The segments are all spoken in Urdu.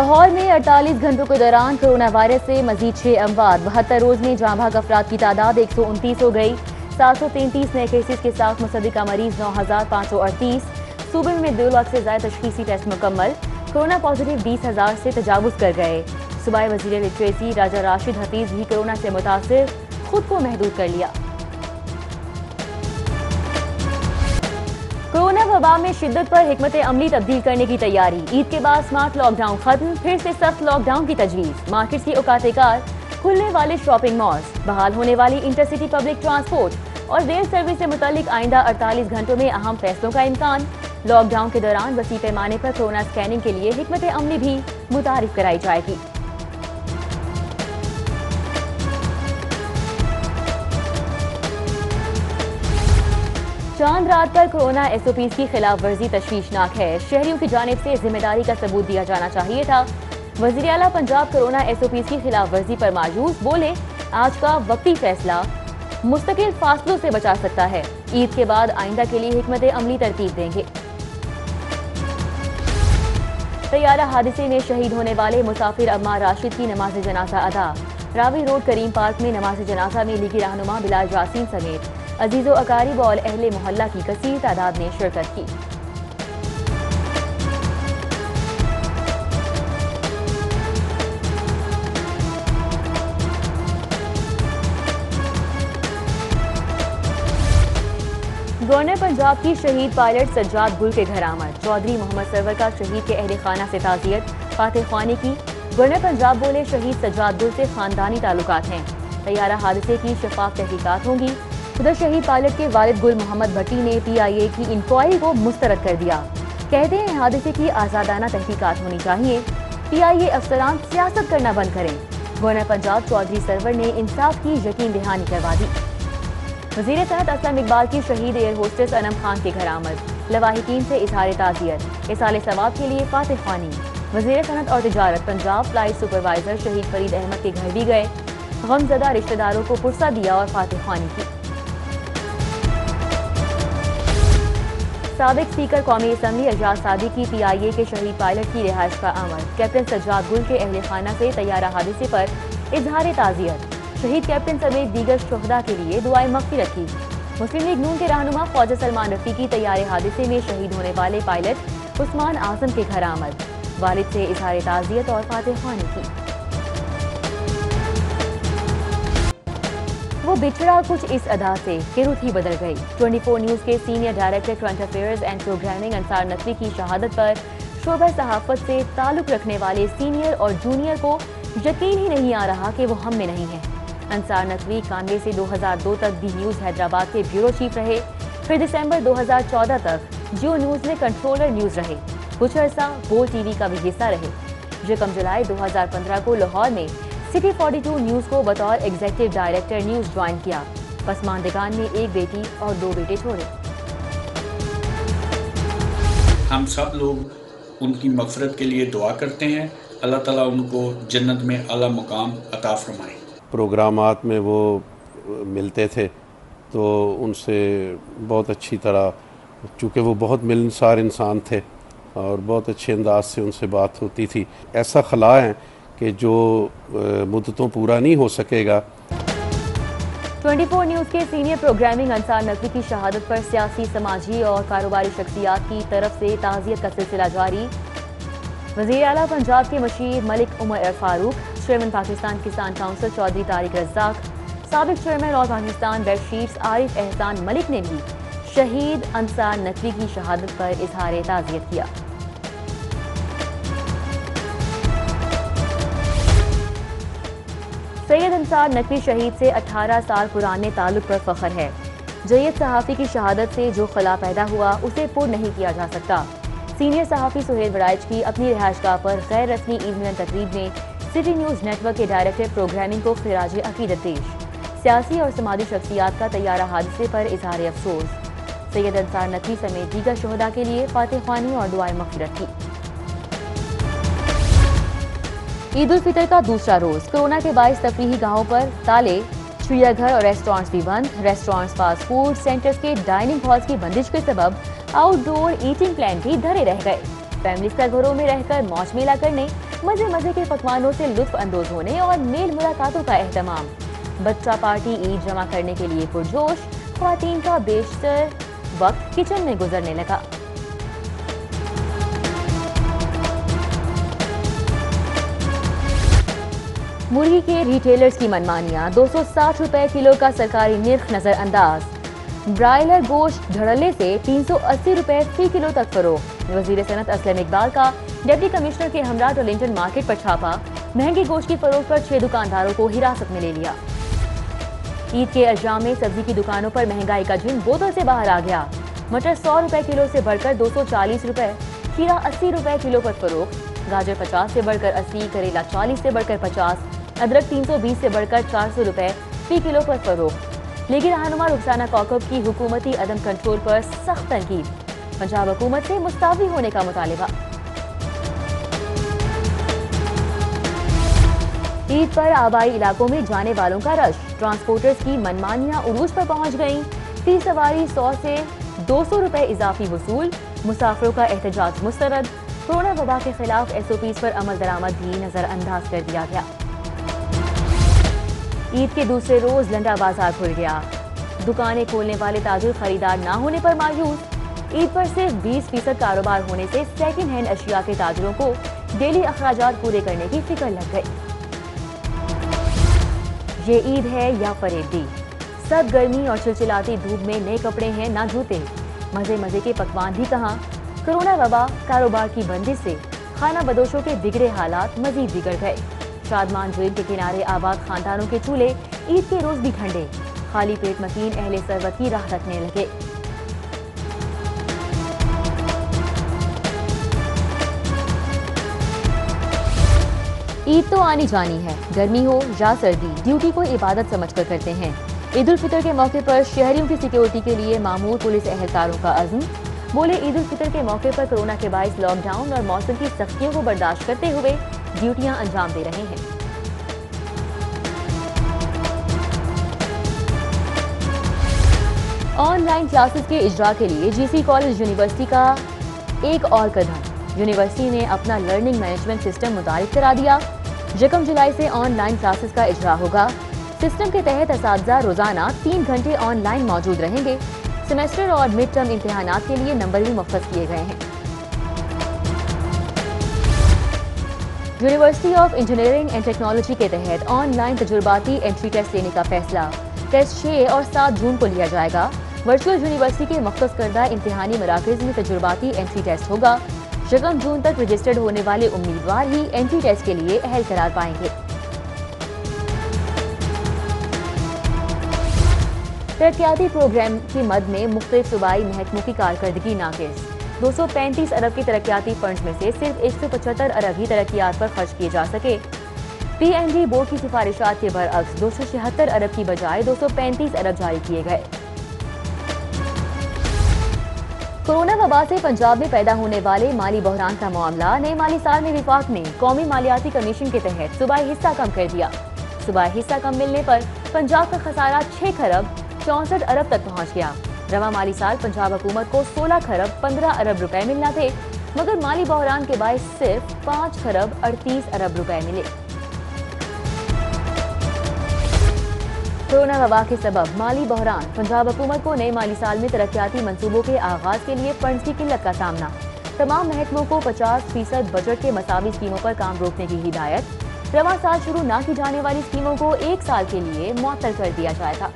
لاہور میں 48 گھنٹوں کے دوران کرونا وائرس سے مزید 6 اموات، 72 روز میں جاں بحق افراد کی تعداد 129 ہو گئی، 733 نئے کیسز کے ساتھ مصدقہ مریض 9538، صوبے میں 2 لاکھ سے زائد تشخیصی ٹیسٹ مکمل، کرونا پازیٹیو 20,000 سے تجاوز کر گئے۔ صوبائی وزیر لٹریسی راجہ راشد حفیظ بھی کرونا سے متاثر، خود کو محدود کر لیا۔ کرونا وبا میں شدت پر حکمت عملی تبدیل کرنے کی تیاری، عید کے بعد سمارٹ لاک ڈاؤن ختم، پھر سے سخت لاک ڈاؤن کی تجویز، مارکیٹس کی اوقات کار، کھلنے والے شاپنگ مالز، بحال ہونے والی انٹرسٹی پبلک ٹرانسپورٹ اور ریل سروس سے متعلق آئندہ 48 گھنٹوں میں اہم فیصلوں کا امکان۔ لاک ڈاؤن کے دوران وسیع پیمانے پر کرونا اسکیننگ کے لیے حکمت عملی بھی متعارف کرائی جائے گی۔ چاند رات پر کرونا ایس او پیز کی خلاف ورزی تشویشناک ہے، شہریوں کی جانب سے ذمہ داری کا ثبوت دیا جانا چاہیے تھا۔ وزیر اعلیٰ Punjab corona SOPs کی خلاف ورزی پر مایوس، بولے آج کا وقتی فیصلہ مستقل فاصلوں سے بچا سکتا ہے، عید کے بعد آئندہ کے لیے حکمت عملی ترتیب دیں گے۔ طیارہ حادثے میں شہید ہونے والے مسافر عمار راشد کی نماز جنازہ ادا، راوی روڈ کریم پارک میں نماز جنازہ میں لیگی رہنما بلال جاسین سمیت عزیز و اقارب اور اہل محلہ کی کثیر تعداد نے شرکت کی۔ گورنر پنجاب کی شہید پائلٹ سجاد گل کے گھر آمد، چودھری محمد سرور کا شہید کے اہل خانہ سے تعزیت، فاتح خوانی کی۔ گورنر پنجاب بولے شہید سجاد گل سے خاندانی تعلقات ہیں، طیارہ حادثے کی شفاف تحقیقات ہوں گی۔ ادھر شہید پائلٹ کے والد گل محمد بھٹی نے پی آئی اے کی انکوائری کو مسترد کر دیا، کہتے ہیں حادثے کی آزادانہ تحقیقات ہونی چاہیے، پی آئی اے افسران سیاست کرنا بند کریں۔ گورنر پنجاب چودھری سرور نے انصاف کی یقین دہانی کروا دی۔ وزیر صحت اسلم اقبال کی شہید ایئر ہوسٹس انم خان کے گھر آمد، لواحقین سے اظہار تعزیت، ایصال ثواب کے لیے فاتح خوانی۔ وزیر صنعت اور تجارت پنجاب فلائٹ سپروائزر شہید فرید احمد کے گھر بھی گئے، غم زدہ رشتہ داروں کو پرسہ دیا اور فاتح خوانی کی۔ سابق اسپیکر قومی اسمبلی اعجاز صادق کی پی آئی اے کے شہید پائلٹ کی رہائش کا آمد، کیپٹن سجاد گل کے اہل خانہ سے طیارہ حادثے پر اظہار تعزیت، شہید کیپٹن سمیت دیگر شہداء کے لیے دعائیں مغفرت کی۔ مسلم لیگ نون کے رہنما خواجہ سلمان رفیع کی طیارے حادثے میں شہید ہونے والے پائلٹ عثمان اعظم کے گھر آمد، والد سے اظہار تعزیت اور فاتح خوانی کی۔ وہ بچھڑا کچھ اس ادا سے کہ رت ہی بدل گئی۔ 24 نیوز کے senior director current affairs and programming انصار نقوی کی شہادت پر شعبہ صحافت سے تعلق رکھنے والے سینئر اور جونیئر کو یقین ہی نہیں آ رہا کہ وہ ہم میں نہیں ہیں۔ انصار نقوی 91 سے 2002 تک دی نیوز حیدرآباد کے بیورو چیف رہے، پھر دسمبر 2014 تک جیو نیوز میں کنٹرولر نیوز رہے، کچھ عرصہ گول ٹی وی کا بھی حصہ رہے۔ 1 جولائی 2015 کو لاہور میں سٹی 42 نیوز کو بطور ایگزیکٹو ڈائریکٹر نیوز جوائن کیا، پسماندگان میں 1 بیٹی اور 2 بیٹے چھوڑے۔ ہم سب لوگ ان کی مغفرت کے لیے دعا کرتے ہیں، اللہ تعالیٰ ان کو جنت میں اعلیٰ مقام عطا فرمائے۔ پروگرامات میں وہ ملتے تھے تو ان سے بہت اچھی طرح، چونکہ وہ بہت ملنسار انسان تھے اور بہت اچھے انداز سے ان سے بات ہوتی تھی۔ ایسا خلا ہے کہ جو مدتوں پورا نہیں ہو سکے گا۔ 24 نیوز کے سینئر پروگرامنگ انصار نقوی کی شہادت پر سیاسی، سماجی اور کاروباری شخصیات کی طرف سے تعزیت کا سلسلہ جاری۔ وزیر اعلیٰ پنجاب کے مشیر ملک عمر فاروق، چیئرمین پاکستان کسان کونسل چودھری طارق رزاق، سابق چیئرمین آل پاکستان بیڈ شیٹس عارف احسان ملک نے بھی شہید انصار نقوی کی شہادت پر اظہار تعزیت کیا۔ سید انصار نقوی شہید سے 18 سال پرانے تعلق پر فخر ہے۔ جید صحافی کی شہادت سے جو خلا پیدا ہوا اسے پر نہیں کیا جا سکتا۔ سینئر صحافی سہیل وڑائچ کی اپنی رہائش گاہ پر غیر رسمی عید ملن تقریب میں سٹی نیوز نیٹ ورک کے ڈائریکٹر پروگرامنگ کو خراج عقیدت پیش۔ سیاسی اور سماجی شخصیات کا طیارہ حادثے پر اظہار افسوس۔ سید انصار نقوی سمیت دیگر شہداء کے لیے فاتح خوانی اور دعائیں مغفرت کی۔ عید الفطر کا دوسرا روز، کورونا کے باعث تفریحی گاہوں پر تالے، چڑیا گھر اور ریسٹورانٹس بھی بند۔ ریسٹورانٹس، فاسٹ فوڈ سینٹرز کے ڈائننگ ہالز کی بندش کے سبب آؤٹ ڈور ایٹنگ پلان بھی دھرے رہ گئے۔ فیملیز کا گھروں میں رہ کر موج میلہ کرنے، مزے مزے کے پکوانوں سے لطف اندوز ہونے اور میل ملاقاتوں کا اہتمام. بچہ پارٹی عید جمع کرنے کے لیے پرجوش. خواتین کا بیشتر وقت کچن میں گزرنے لگا. مرغی کے ریٹیلرز کی منمانیاں. 260 روپے کلو کا سرکاری نرخ نظر انداز. برائلر گوشت دھڑلے سے 380 روپے فی کلو تک فروخت. وزیر صنعت اسلم اقبال کا ڈپٹی کمشنر کے ہمراہ ٹولنٹن مارکیٹ پر چھاپا. مہنگی گوشت کی فروخت پر 6 دکانداروں کو حراست میں لے لیا. عید کے ایام میں سبزی کی دکانوں پر مہنگائی کا جھنڈ بوتل سے باہر آ گیا. مٹر 100 روپے کلو سے بڑھ کر 240 روپے. کھیرا 80 روپے کلو پر فروخت. گاجر 50 سے بڑھ کر 80. کریلا 40 سے بڑھ کر 50. ادرک 320 سے بڑھ کر 400 روپے فی کلو پر فروخت. لیگی رہنما رخسانہ کوکب کی حکومتی عدم کنٹرول پر سخت تنقید. پنجاب حکومت سے مستعفی ہونے کا مطالبہ. عید پر آبائی علاقوں میں جانے والوں کا رش. ٹرانسپورٹرز کی منمانیاں عروج پر پہنچ گئیں. فی سواری 100 سے 200 روپے اضافی وصول. مسافروں کا احتجاج مسترد. کورونا وبا کے خلاف SOPs پر عمل درآمد بھی نظر انداز کر دیا گیا. عید کے دوسرے روز لنڈا بازار کھل گیا. دکانیں کھولنے والے تاجر خریدار نہ ہونے پر مایوس. عید پر صرف 20% کاروبار ہونے سے سیکنڈ ہینڈ اشیاء کے تاجروں کو ڈیلی اخراجات پورے کرنے کی فکر لگ گئی. یہ عید ہے یا فریب دی. سخت گرمی اور چلچلاتی دھوپ میں نئے کپڑے ہیں نہ جوتے. مزے مزے کے پکوان بھی کہاں. کورونا وبا کاروبار کی بندش سے خانہ بدوشوں کے بگڑے حالات مزید بگڑ گئے. شادمان جھیل کے کنارے آباد خاندانوں کے چولہے عید کے روز بھی ٹھنڈے. خالی پیٹ مکین اہل ثروت کی راہ رکھنے لگے. عید تو آنی جانی ہے. گرمی ہو یا سردی ڈیوٹی کو عبادت سمجھ کر کرتے ہیں. عید الفطر کے موقع پر شہریوں کی سیکیورٹی کے لیے مامور پولیس اہلکاروں کا عزم. بولے عید الفطر کے موقع پر کورونا کے باعث لاک ڈاؤن اور موسم کی سختیوں کو برداشت کرتے ہوئے ڈیوٹیاں انجام دے رہے ہیں. آن لائن کلاسز کے اجرا کے لیے GC کالج یونیورسٹی کا ایک اور قدم. یونیورسٹی نے اپنا لرننگ مینجمنٹ سسٹم متعارف کرا دیا. 1 جولائی سے آن لائن کلاسز کا اجرا ہوگا. سسٹم کے تحت اساتذہ روزانہ 3 گھنٹے آن لائن موجود رہیں گے. سیمیسٹر اور مڈ ٹرم امتحانات کے لیے نمبر بھی مختص کیے گئے ہیں. University of engineering and technology کے تحت آن لائن تجرباتی انٹری ٹیسٹ لینے کا فیصلہ. ٹیسٹ 6 اور 7 جون کو لیا جائے گا. ورچوئل یونیورسٹی کے مختص کردہ امتحانی مراکز میں تجرباتی انٹری ٹیسٹ ہوگا. 2 جون تک رجسٹرڈ ہونے والے امیدوار ہی انٹری ٹیسٹ کے لیے اہل قرار پائیں گے. ترقیاتی پروگرام کی مد میں مختلف صوبائی محکموں کی کارکردگی ناقص. 235 ارب کی ترقیاتی فنڈز میں سے صرف 175 ارب ہی ترقیات پر خرچ کیے جا سکے. PNB بورڈ کی سفارشات کے برعکس 276 ارب کی بجائے 235 ارب جاری کیے گئے. کورونا وبا سے پنجاب میں پیدا ہونے والے مالی بحران کا معاملہ. نئے مالی سال میں وفاق نے قومی مالیاتی کمیشن کے تحت صوبائی حصہ کم کر دیا. صوبائی حصہ کم ملنے پر پنجاب کا خسارہ 6 کھرب 64 ارب تک پہنچ گیا. رواں مالی سال پنجاب حکومت کو 16 کھرب 15 ارب روپے ملنا تھے، مگر مالی بحران کے باعث صرف 5 کھرب 38 ارب روپے ملے. کورونا وبا کے سبب مالی بحران. پنجاب حکومت کو نئے مالی سال میں ترقیاتی منصوبوں کے آغاز کے لیے فنڈز کی قلت کا سامنا. تمام محکموں کو 50% بجٹ کے مساوی اسکیموں پر کام روکنے کی ہدایت. رواں سال شروع نہ کی جانے والی اسکیموں کو 1 سال کے لیے معطل کر دیا جائے گا.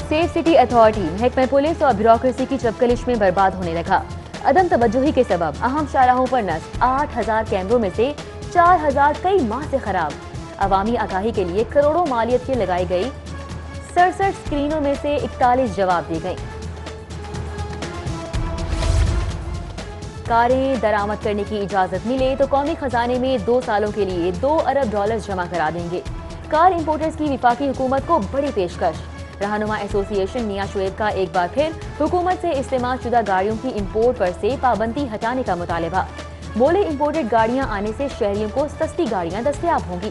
سیف سٹی اتھارٹی محکمہ پولیس اور بیوروکریسی کی چپکلش میں برباد ہونے لگا. عدم توجہی کے سبب اہم شاہراہوں پر نصب 8000 کیمروں میں سے 4000 کئی ماہ سے خراب. عوامی آگاہی کے لیے کروڑوں مالیت کی لگائی گئی 67 اسکرینوں میں سے 41 جواب دی گئیں. کاریں درآمد کرنے کی اجازت ملے تو قومی خزانے میں 2 سالوں کے لیے $2 ارب جمع کرا دیں گے. کار امپورٹرز کی وفاقی حکومت کو بڑی پیشکش. رہنما ایسوسی ایشن میاں شعیب کا ایک بار پھر حکومت سے استعمال شدہ گاڑیوں کی امپورٹ پر سے پابندی ہٹانے کا مطالبہ. بولے امپورٹڈ گاڑیاں آنے سے شہریوں کو سستی گاڑیاں دستیاب ہوں گی.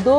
2